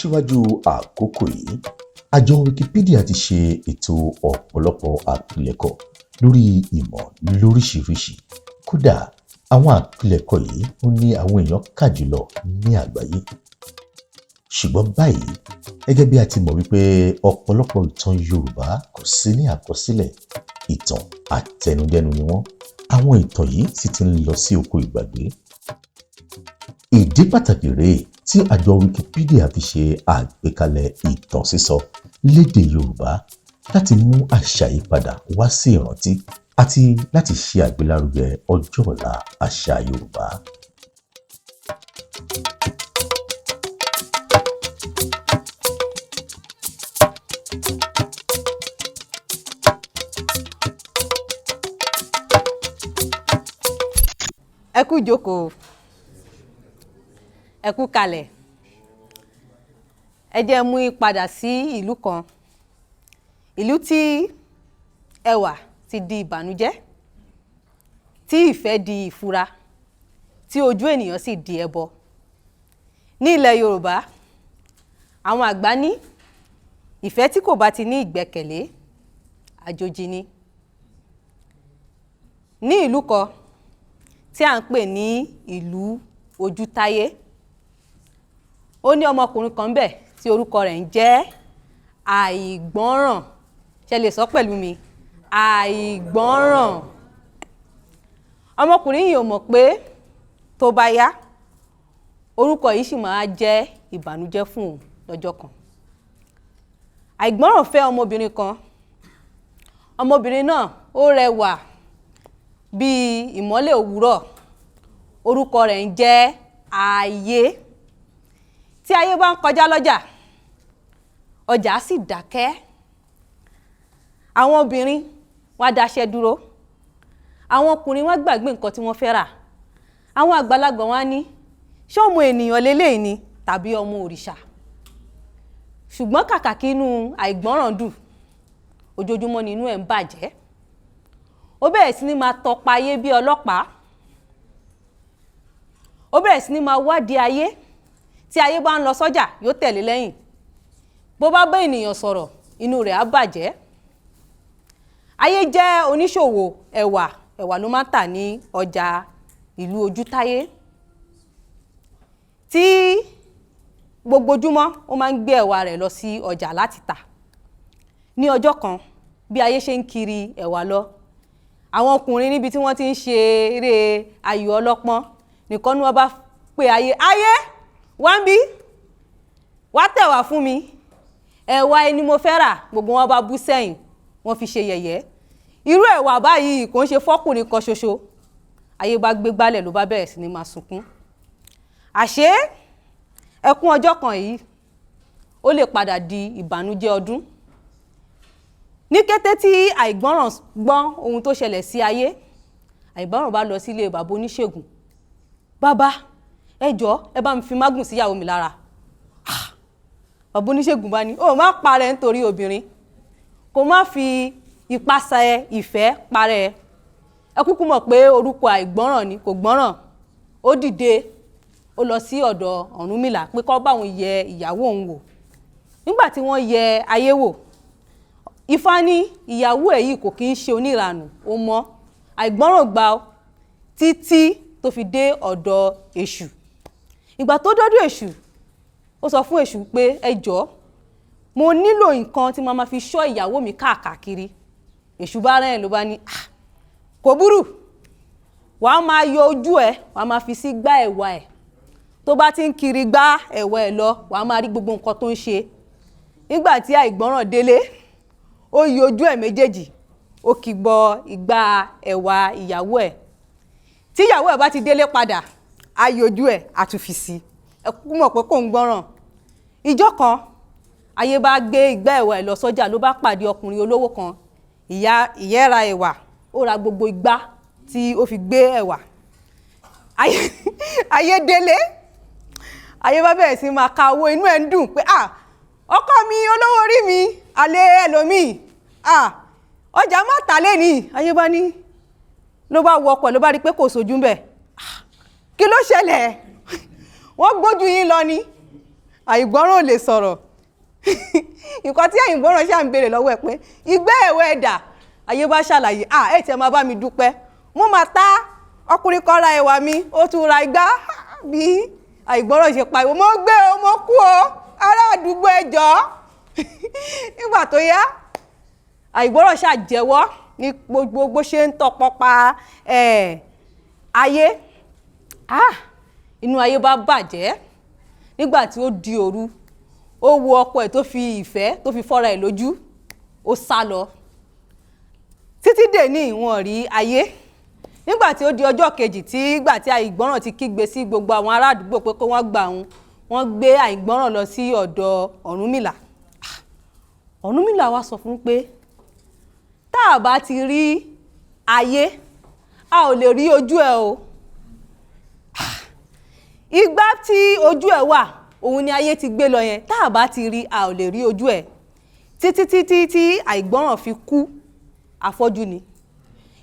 síwájú àkókò yìí àjọ Wikipedia ti ṣe ètò ọ̀pọ̀lọpọ̀ àpilẹ̀kọ lórí ìmọ̀ lóríṣiríṣi. Kódà àwọn àpilẹ̀kọ yìí ó ní àwọn èèyàn kà jùlọ ní àgbáyé. Ṣùgbọ́n báyìí gẹ́gẹ́ bí a ti mọ̀ wípé ọ̀pọ̀lọpọ̀ ìtàn Yorùbá kò sí ní àkọsílẹ̀, ìtàn àtẹnudẹ́nu ni wọ́n. Àwọn ìtàn yìí sì ti ń lọ sí oko ìgbàgbé. Ìdí pàtàkì rèé tí àjọ Wikipedia fi ṣe àgbékalẹ̀ ìtàn sísọ lédè Yorùbá láti mú àṣà yìí padà wá sí ìrántí àti láti ṣe àgbélárugẹ ọjọ́ ọ̀la àṣà Yorùbá. Ẹ kú jókòó, ẹ kú kalẹ̀. Ẹ jẹ́ mú padà sí ìlú kan, ìlú tí ẹwà ti di ìbànújẹ́, tí ìfẹ́ di ìfura, tí ojú ènìyàn sì di ẹbọ. Ní ilẹ̀ Yorùbá, àwọn àgbà ní ìfẹ́ tí kò bá ti ní ìgbẹ́kẹ̀lé, àjòjì ni. Ní ìlú kan tí à ń pè ní ìlú Ojútáyé, ó ní ọmọkùnrin kan bẹ̀ tí orúkọ rẹ̀ ń jẹ́ Àìgbọ́ràn. Ṣé lè sọ pẹ̀lú mi? Àìgbọ́ràn. Ọmọkùnrin yìí ò mọ̀ pé tó bá yá, orúkọ yìí sì máa jẹ́ ìbànújẹ́ fún òun lọ́jọ́ kan. Àìgbọ́ràn fẹ́ ọmọbìnrin kan. Ọmọbìnrin náà ó rẹwà bíi ìmọ́lẹ̀ òwúrọ̀. Orúkọ rẹ̀ ń jẹ́ Aiye. Tí Aiye bá ń kọjá lọ́jà, ọjà sì dákẹ́. Àwọn obìnrin wá dáṣẹ́ dúró. Àwọn ọkùnrin wá gbàgbé nǹkan tí wọ́n fẹ́ rà. Àwọn àgbàlagbà wá ní, ṣé ọmọ ènìyàn leléyìí ni tàbí ọmọ òrìṣà? Ṣùgbọ́n kàkà kí inú Àìgbọ́ràn dùn, ojoojúmọ́ ni inú ẹ̀ ń bàjẹ́. Ó bẹ̀rẹ̀ sí ní máa tọpa Aiye bí ọlọ́pàá. Ó bẹ̀rẹ̀ sí ní máa wádìí Aiye. Tí Aiye bá ń lọ sọ́jà, yóò tẹ̀lé lẹ́yìn. Bó bá bá ènìyàn sọ̀rọ̀, inú rẹ̀ á bàjẹ́. Aiye jẹ́ oníṣòwò ẹ̀wà. Ẹ̀wà ló máa ń tà ní ọjà ìlú Ojútáyé. Tí gbogbo ojúmọ́, ó máa ń gbé ẹ̀wà rẹ̀ lọ sí ọjà láti tà. Ní ọjọ́ kan, bí Aiye ṣe ń kiri ẹ̀wà lọ, àwọn ọkùnrin níbi tí wọ́n ti ń ṣe eré ayò ọlọ́pọ́n nìkan ni wọ́n bá pè Aiye, Aiye, wá ń bí, wá tẹ̀wà fún mi. Ẹ̀wà ẹni mo fẹ́ rà. Gbogbo wọn bá bú sẹ́yìn, wọ́n fi ṣe yẹ̀yẹ́. Irú ẹ̀wà báyìí kò ń ṣe fọ́kùnrin kan ṣoṣo. Aiye bá gbé gbálẹ̀ ló bá bẹ̀rẹ̀ sí ní máa sunkún. Àṣé ẹkún ọjọ́ kan yìí ó lè padà di ìbànújẹ́ ọdún. Ní kété tí Àìgbọ́ràn gbọ́ ohun tó ṣẹlẹ̀ sí Aiye, Àìgbọ́ràn bá lọ sílé bàbá oníṣègùn. Bàbá, ẹ jọ̀ọ́, ẹ bá mi fi mágùn síyàwó mi lára. Bàbá oníṣègùn bá ní, ó má parẹ́ nítorí obìnrin, kó má fi ipasẹ̀ ìfẹ́ parẹ́. Ẹ kúkú mọ̀ pé orúkọ Àìgbọ́ràn ni, kò gbọ́ràn. Ó dìde, ó lọ sí ọ̀dọ̀ Ọ̀rúnmìlà pé kó bá òun yẹ ìyàwó òun wò. Nígbà tí wọ́n yẹ Aiye wò, Ifá ní ìyàwó ẹ̀ yìí kò kí ń ṣe oníranù, ó mọ́. Àìgbọ́ràn gbà títí tó fi dé ọ̀dọ̀ Èṣù. Ìgbà tó dọ́dọ̀ Èṣù, ó sọ fún Èṣù pé ẹ jọ̀ọ́, mo nílò nǹkan tí màá fi ṣọ́ ìyàwó mi káàkiri. Èṣù bá rẹ́rìn ló bá ní, kò burú, wàá máa yọ ojú ẹ̀, wàá máa fi sí gbá ẹ̀wà ẹ̀. Tó bá ti ń kiri gbá ẹ̀wà ẹ̀ lọ, wàá máa rí gbogbo nǹkan tó ń ṣe. Nígbà tí Àìgbọ́ràn délé, ó yọ ojú ẹ̀ méjèèjì, ó kì bọ ìgbà ẹ̀wà ìyàwó ẹ̀. Tí ìyàwó ẹ̀ bá ti délé padà, á yọ ojú ẹ̀, á tún fi sí. Ẹ kúkú mọ̀ pé kò ń gbọ́ràn. Ìjọ́ kan, Aiye bá gbé ìgbà ẹ̀wà ẹ̀ lọ sọ́jà, ló bá pàdé ọkùnrin olówó kan. Ìyá ra ẹ̀wà, ó ra gbogbo igbá tí ó fi gbé ẹ̀wà. Aiye délé, Aiye bá bẹ̀rẹ̀ sí máa ka owó, inú ẹ̀ ń dùn pé ọkọ mi olówó orí mi, alẹ́ ẹlòmíì, ọjà má tà lẹ́ni. Aiye bá ní, ló bá wọ ọkọ̀, ló bá rí pé kò sójú ń bẹ̀. Kí ló ṣẹlẹ̀? Wọ́n gbójú yín lọ ni. àìgbọ́ràn ò lè sọ̀rọ̀ nǹkan tí àìgbọ́ràn ṣáà ń béèrè lọ́wọ́ ẹ̀ pé ìgbẹ́ ẹ̀wọ̀ ẹ̀dà ayé bá ṣàlàyé ẹ̀ tí ẹ máa bá mi dúpẹ́ mo máa ta ọkùnrin kan ra ẹ̀wà mi ó tún ra igbá bí àìgbọ́ràn ṣe pariwo mo gbé o mo kú o ará àdúgbò ẹ jọ̀ọ́ nígbà tó yá àìgbọ́ràn ṣàjẹ́wọ́ ní gbogbo ṣe ń tọpọpa ayé inú ayé bá bàjẹ́ nígbà tí ó di òru ó wo ọkọ ẹ̀ tó fi ìfẹ́ tó fi fọ́ra ẹ̀ lójú ó sá lọ títí dèní wọn rí ayé nígbà tí ó di ọjọ́ kejì tí ìgbà tí àìgbọ́ràn ti kígbe sí gbogbo àwọn ará àdúgbò pé kó wọ́n gbà wọ́n gbé àìgbọ́ràn lọ sí ọ̀dọ̀ Ọ̀rúnmìlà Ọ̀rúnmìlà wá sọ fún pé tá a bá ti rí ayé a ò lè rí ojú ẹ o igbá tí ojú ẹ wà òun ni ayé ti gbé lọ yẹn tá a bá ti rí a ò lè rí ojú ẹ títí tí àìgbọ́ràn fi kú afọ́jú ni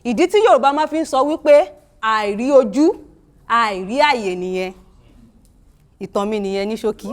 ìdí tí Yorùbá máa fi ń sọ wípé àìrí ojú àìrí àyè nìyẹn ìtàn mi nìyẹn ní ṣókí.